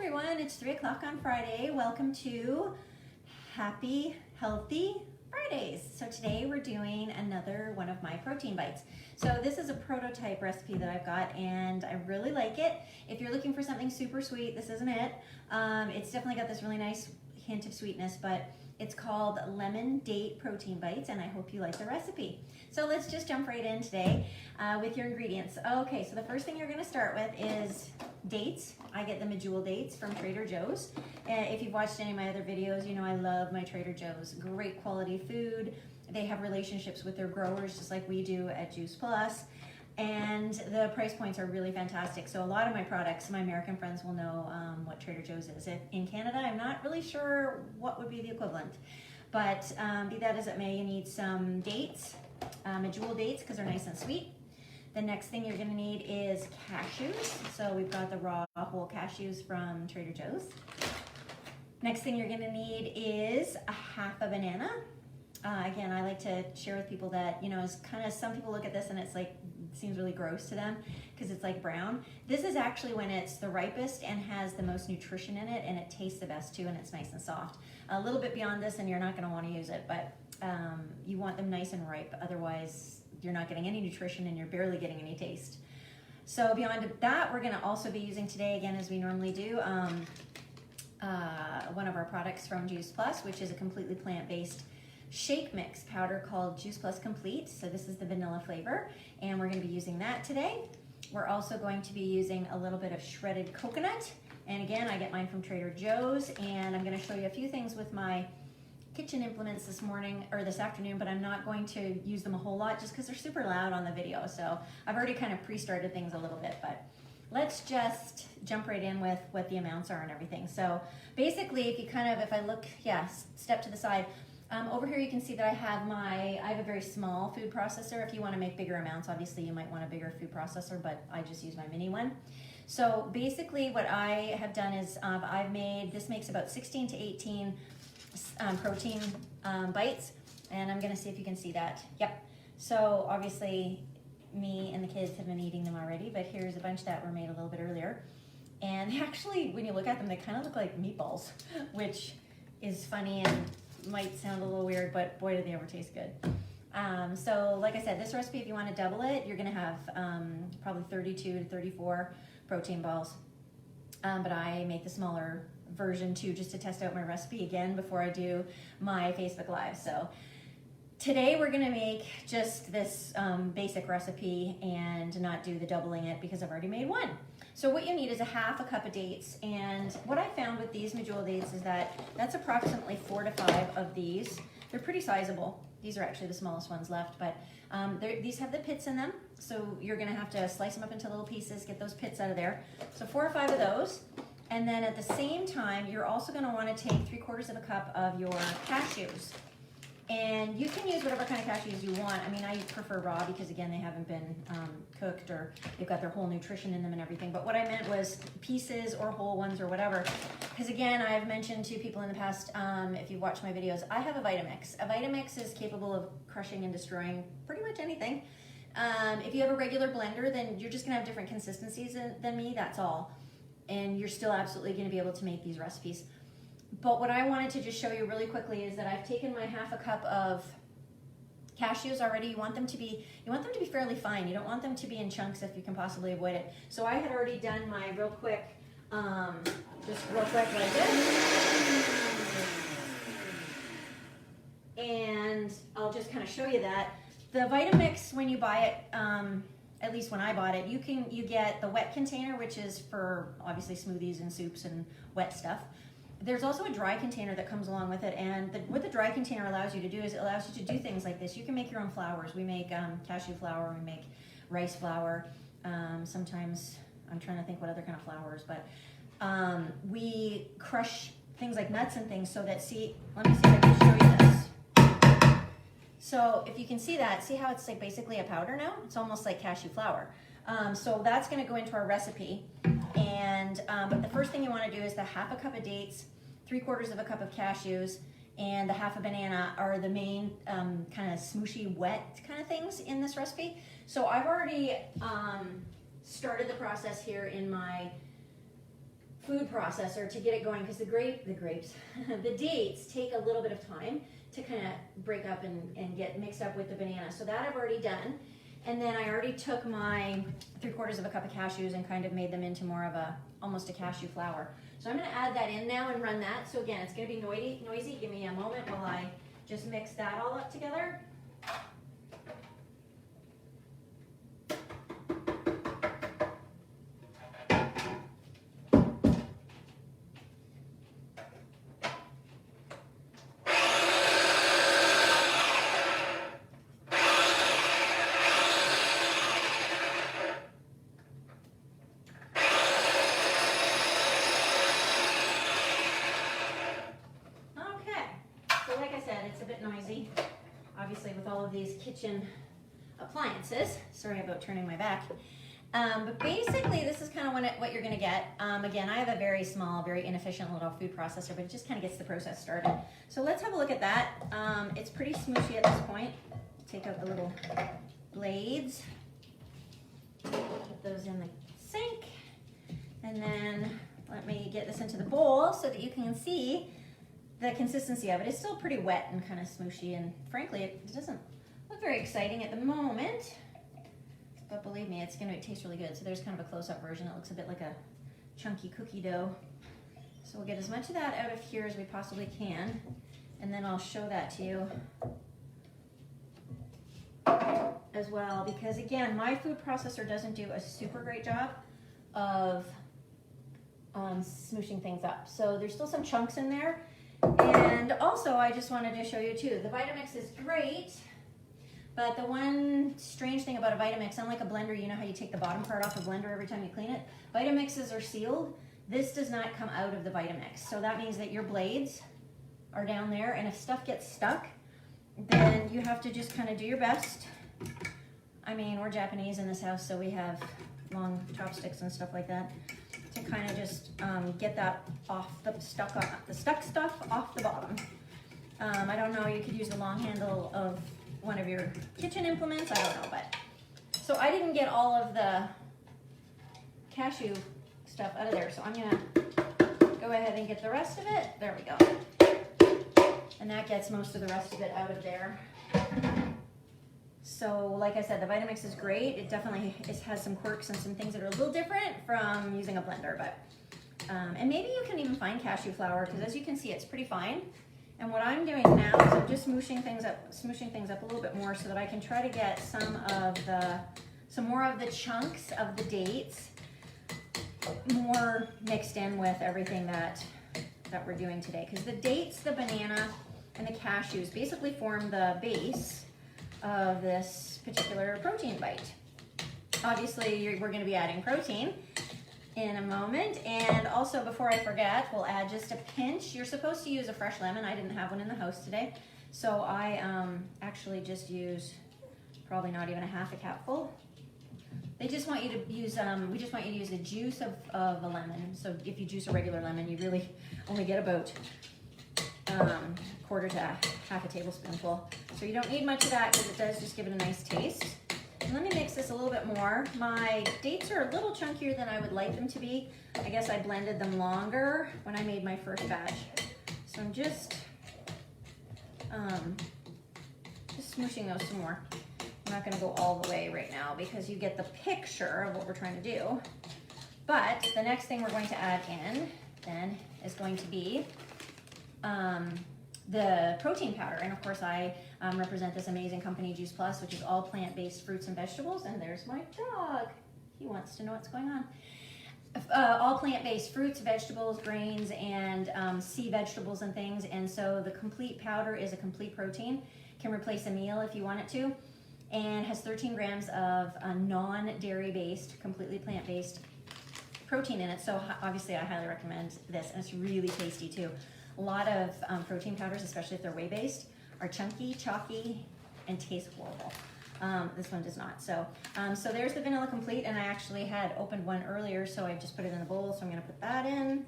everyone, it's 3 o'clock on Friday. Welcome to Happy Healthy Fridays. So today we're doing another one of my protein bites. So this is a prototype recipe that I've got and I really like it. If you're looking for something super sweet, this isn't it. It's definitely got this really nice hint of sweetness, but it's called Lemon Date Protein Bites, and I hope you like the recipe. So let's just jump right in today with your ingredients. Okay, so the first thing you're gonna start with is dates. I get the Medjool dates from Trader Joe's. If you've watched any of my other videos, you know I love my Trader Joe's. Great quality food. They have relationships with their growers just like we do at Juice Plus. And the price points are really fantastic. So a lot of my products, my American friends will know what Trader Joe's is. In Canada, I'm not really sure what would be the equivalent. But be that as it may, you need some dates, Medjool dates, because they're nice and sweet. The next thing you're gonna need is cashews. So we've got the raw whole cashews from Trader Joe's. Next thing you're gonna need is a half a banana. Again, I like to share with people that, you know, it's kind of, some people look at this and it's like, it seems really gross to them because it's like brown. This is actually when it's the ripest and has the most nutrition in it, and it tastes the best too, and it's nice and soft. A little bit beyond this and you're not gonna wanna use it, but you want them nice and ripe, otherwise you're not getting any nutrition and you're barely getting any taste. So beyond that, we're gonna also be using today, again, as we normally do, one of our products from Juice Plus, which is a completely plant-based shake mix powder called Juice Plus Complete. So this is the vanilla flavor, and we're gonna be using that today. We're also going to be using a little bit of shredded coconut. And again, I get mine from Trader Joe's, and I'm gonna show you a few things with my kitchen implements this morning, or this afternoon, but I'm not going to use them a whole lot just because they're super loud on the video. So I've already kind of pre-started things a little bit, but let's just jump right in with what the amounts are and everything. So basically, if you kind of, if I look, step to the side, over here you can see that I have a very small food processor. If you want to make bigger amounts, obviously you might want a bigger food processor, but I just use my mini one. So basically what I have done is this makes about 16 to 18 protein bites, and I'm gonna see if you can see that. Yep. So obviously me and the kids have been eating them already, but here's a bunch that were made a little bit earlier. And actually, when you look at them, they kind of look like meatballs, which is funny and might sound a little weird, but boy, do they ever taste good. So like I said, this recipe, if you want to double it, you're gonna have probably 32 to 34 protein balls. But I make the smaller version too, just to test out my recipe again before I do my Facebook Live. So today we're gonna make just this basic recipe and not do the doubling it because I've already made one. So what you need is a half a cup of dates, and what I found with these Medjool dates is that that's approximately 4 to 5 of these. They're pretty sizable. These are actually the smallest ones left, but these have the pits in them, so you're gonna have to slice them up into little pieces, get those pits out of there. So 4 or 5 of those, and then at the same time, you're also gonna wanna take 3/4 of a cup of your cashews. And you can use whatever kind of cashews you want. I mean, I prefer raw because, again, they haven't been cooked, or they've got their whole nutrition in them and everything. But what I meant was pieces or whole ones or whatever. Because, again, I've mentioned to people in the past, if you've watched my videos, I have a Vitamix. A Vitamix is capable of crushing and destroying pretty much anything. If you have a regular blender, then you're just going to have different consistencies than me, that's all. And you're still absolutely going to be able to make these recipes. But what I wanted to just show you really quickly is that I've taken my half a cup of cashews already. You want them to be fairly fine. You don't want them to be in chunks if you can possibly avoid it. So I had already done my real quick like this. And I'll just kind of show you that. The Vitamix, when you buy it, at least when I bought it, you get the wet container, which is for obviously smoothies and soups and wet stuff. There's also a dry container that comes along with it, and what the dry container allows you to do is it allows you to do things like this. You can make your own flours. We make cashew flour, we make rice flour. Sometimes, I'm trying to think what other kind of flours, but we crush things like nuts and things so that, let me see if I can show you this. So if you can see that, see how it's like basically a powder now? It's almost like cashew flour. So that's gonna go into our recipe. And but the first thing you want to do is the half a cup of dates, 3/4 of a cup of cashews, and the half a banana are the main kind of smooshy, wet kind of things in this recipe. So I've already started the process here in my food processor to get it going, because the dates take a little bit of time to kind of break up and get mixed up with the banana. So that I've already done. And then I already took my 3/4 of a cup of cashews and kind of made them into more of almost a cashew flour. So I'm gonna add that in now and run that. So again, it's gonna be noisy. Give me a moment while I just mix that all up together. Noisy, obviously, with all of these kitchen appliances. Sorry about turning my back. But basically, this is kind of what you're going to get. Again, I have a very small, very inefficient little food processor, but it just kind of gets the process started. So let's have a look at that. It's pretty smooshy at this point. Take out the little blades, put those in the sink, and then let me get this into the bowl so that you can see the consistency of it. Is still pretty wet and kind of smooshy, and frankly, it doesn't look very exciting at the moment, but believe me, it's gonna taste really good. So there's kind of a close-up version. It looks a bit like a chunky cookie dough. So we'll get as much of that out of here as we possibly can, and then I'll show that to you as well, because again, my food processor doesn't do a super great job of smooshing things up. So there's still some chunks in there. And also, I just wanted to show you too, the Vitamix is great, but the one strange thing about a Vitamix, unlike a blender, you know how you take the bottom part off a blender every time you clean it? Vitamixes are sealed. This does not come out of the Vitamix. So that means that your blades are down there, and if stuff gets stuck, then you have to just kind of do your best. I mean, we're Japanese in this house, so we have long chopsticks and stuff like that, to kind of just get that off the stuck stuff off the bottom. I don't know, you could use the long handle of one of your kitchen implements, I don't know, but. So I didn't get all of the cashew stuff out of there, so I'm gonna go ahead and get the rest of it. There we go. And that gets most of the rest of it out of there. So like I said, the Vitamix is great. It definitely has some quirks and some things that are a little different from using a blender, but and maybe you can even find cashew flour, because as you can see, it's pretty fine. And what I'm doing now is I'm just smooshing things up a little bit more so that I can try to get some more of the chunks of the dates more mixed in with everything that we're doing today. Because the dates, the banana, and the cashews basically form the base of this particular protein bite. Obviously, we're going to be adding protein in a moment, and also before I forget, we'll add just a pinch. You're supposed to use a fresh lemon. I didn't have one in the house today, so I actually just use probably not even a half a capful. They just want you to use, we just want you to use the juice of a lemon. So if you juice a regular lemon, you really only get about 1/4 to half a tablespoonful. So you don't need much of that, because it does just give it a nice taste. And let me mix this a little bit more. My dates are a little chunkier than I would like them to be. I guess I blended them longer when I made my first batch. So I'm just smooshing those some more. I'm not gonna go all the way right now because you get the picture of what we're trying to do. But the next thing we're going to add in then is going to be the protein powder. And of course I represent this amazing company, Juice Plus, which is all plant-based fruits and vegetables. And there's my dog. He wants to know what's going on. All plant-based fruits, vegetables, grains, and sea vegetables and things. And so the complete powder is a complete protein. Can replace a meal if you want it to. And has 13 grams of non-dairy based, completely plant-based protein in it. So obviously I highly recommend this, and it's really tasty too. A lot of protein powders, especially if they're whey-based, are chunky, chalky, and taste horrible. This one does not. So there's the Vanilla Complete, and I actually had opened one earlier, so I just put it in the bowl, so I'm gonna put that in.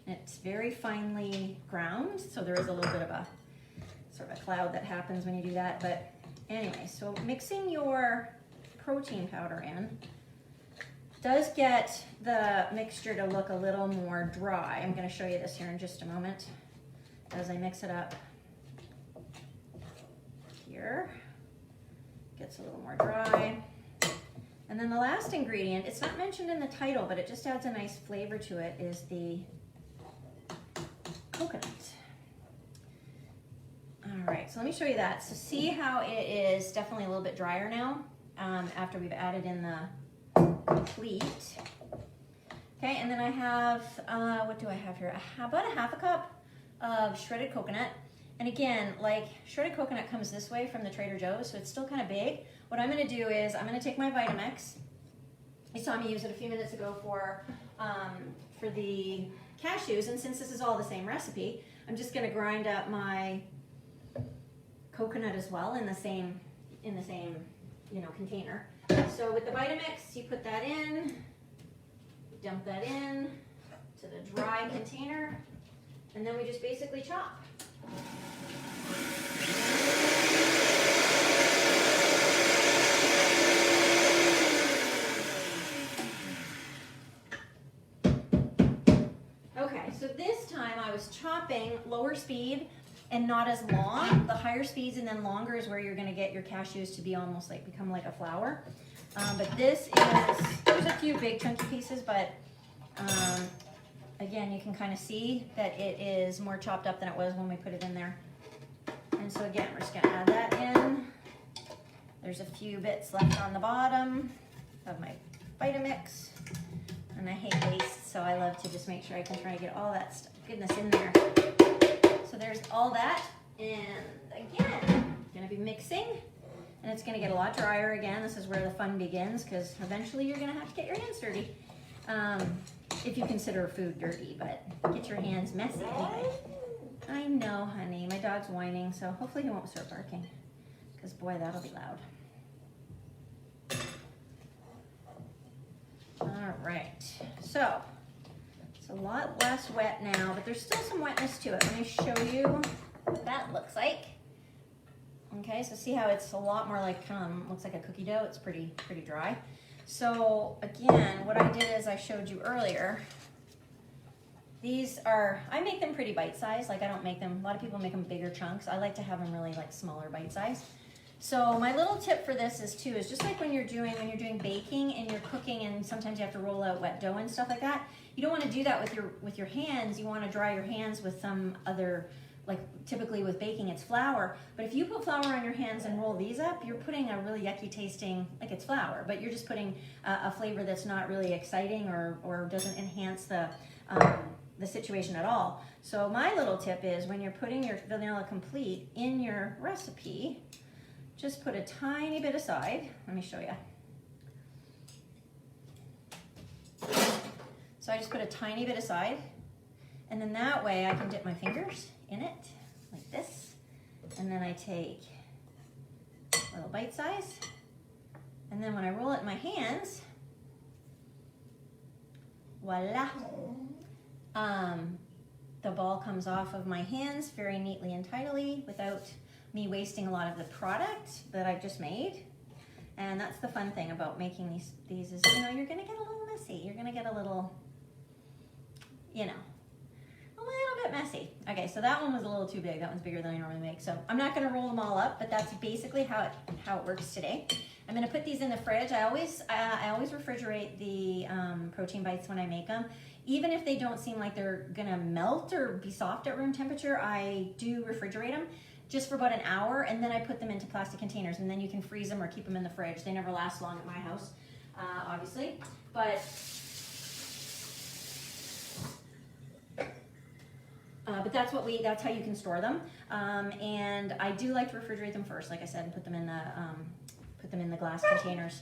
And it's very finely ground, so there is a little bit of a sort of a cloud that happens when you do that. But anyway, so mixing your protein powder in, does get the mixture to look a little more dry. I'm going to show you this here in just a moment as I mix it up. Here, gets a little more dry. And then the last ingredient, it's not mentioned in the title, but it just adds a nice flavor to it, is the coconut. All right, so let me show you that. So see how it is definitely a little bit drier now after we've added in the complete. Okay, and then I have, what do I have here? About a half a cup of shredded coconut. And again, like shredded coconut comes this way from the Trader Joe's, so it's still kind of big. What I'm gonna do is I'm gonna take my Vitamix. You saw me use it a few minutes ago for the cashews, and since this is all the same recipe, I'm just gonna grind up my coconut as well in the same container. So with the Vitamix, you put that in, dump that in to the dry container, and then we just basically chop. Okay, so this time I was chopping lower speed and not as long. The higher speeds and then longer is where you're going to get your cashews to be almost like become like a flour. But this is, there's a few big chunky pieces, but again, you can kind of see that it is more chopped up than it was when we put it in there. And so again, we're just going to add that in. There's a few bits left on the bottom of my Vitamix. And I hate waste, so I love to just make sure I can try to get all that stuff, goodness in there. So there's all that. And again, I'm going to be mixing. And it's going to get a lot drier again. This is where the fun begins, because eventually you're going to have to get your hands dirty. If you consider food dirty, but get your hands messy anyway. I know, honey. My dog's whining, so hopefully he won't start barking, because boy, that'll be loud. All right, so it's a lot less wet now, but there's still some wetness to it. Let me show you what that looks like. Okay, so see how it's a lot more like, looks like a cookie dough. It's pretty dry. So again, what I did is I showed you earlier. These are, I make them pretty bite-sized. Like I don't make them, a lot of people make them bigger chunks. I like to have them really like smaller bite-sized. So my little tip for this is just like when you're doing baking and you're cooking, and sometimes you have to roll out wet dough and stuff like that. You don't want to do that with your hands. You want to dry your hands with some other, like typically with baking it's flour, but if you put flour on your hands and roll these up, you're putting a really yucky tasting, like it's flour, but you're just putting a flavor that's not really exciting or doesn't enhance the situation at all. So my little tip is when you're putting your vanilla complete in your recipe, just put a tiny bit aside. Let me show you. So I just put a tiny bit aside, and then that way I can dip my fingers in it like this, and then I take a little bite size, and then when I roll it in my hands, voila, the ball comes off of my hands very neatly and tidily without me wasting a lot of the product that I've just made. And that's the fun thing about making these is, you're gonna get a little messy. You're gonna get a little, a little bit messy. Okay, so that one was a little too big. That one's bigger than I normally make. So I'm not gonna roll them all up, but that's basically how it works today. I'm gonna put these in the fridge. I always refrigerate the protein bites when I make them. Even if they don't seem like they're gonna melt or be soft at room temperature, I do refrigerate them just for about an hour, and then I put them into plastic containers, and then you can freeze them or keep them in the fridge. They never last long at my house, obviously, but that's how you can store them. And I do like to refrigerate them first, like I said, and put them in the glass containers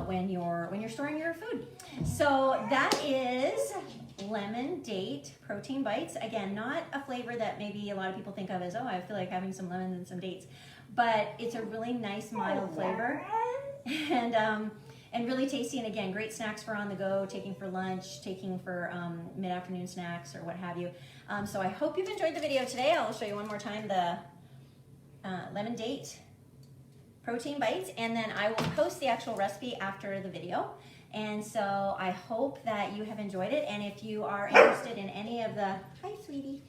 when you're storing your food. So that is lemon date protein bites. Again, not a flavor that maybe a lot of people think of as, oh, I feel like having some lemons and some dates, but it's a really nice mild flavor and really tasty. And again, great snacks for on the go, taking for lunch, taking for mid-afternoon snacks or what have you. So I hope you've enjoyed the video today. I'll show you one more time the lemon date protein bites, and then I will post the actual recipe after the video. And so I hope that you have enjoyed it. And if you are interested in any of the, hi sweetie.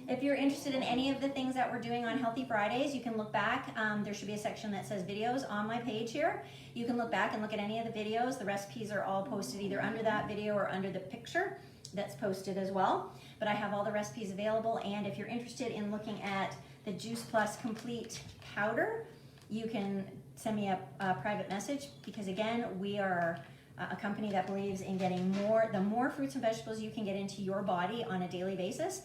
If you're interested in any of the things that we're doing on Healthy Fridays, you can look back. There should be a section that says videos on my page here. You can look back and look at any of the videos. The recipes are all posted either under that video or under the picture that's posted as well. But I have all the recipes available. And if you're interested in looking at the Juice Plus Complete powder, you can send me a private message, because again, we are a company that believes in getting the more fruits and vegetables you can get into your body on a daily basis,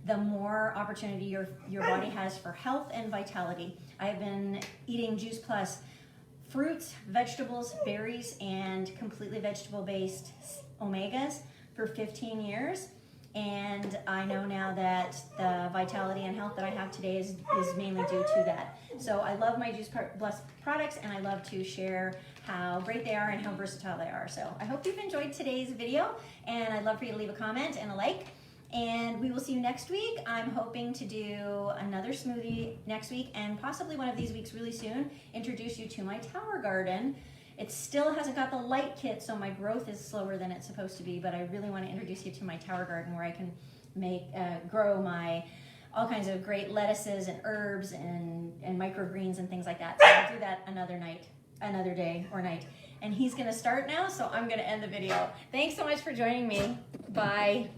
the more opportunity your body has for health and vitality. I've been eating Juice Plus fruits, vegetables, berries, and completely vegetable-based omegas for 15 years. And I know now that the vitality and health that I have today is mainly due to that. So I love my Juice Plus products, and I love to share how great they are and how versatile they are. So I hope you've enjoyed today's video, and I'd love for you to leave a comment and a like. And we will see you next week. I'm hoping to do another smoothie next week, and possibly one of these weeks really soon, introduce you to my tower garden. It still hasn't got the light kit, so my growth is slower than it's supposed to be, but I really want to introduce you to my tower garden, where I can grow my all kinds of great lettuces and herbs and microgreens and things like that. So I'll do that another day or night. And he's gonna start now, so I'm gonna end the video. Thanks so much for joining me. Bye.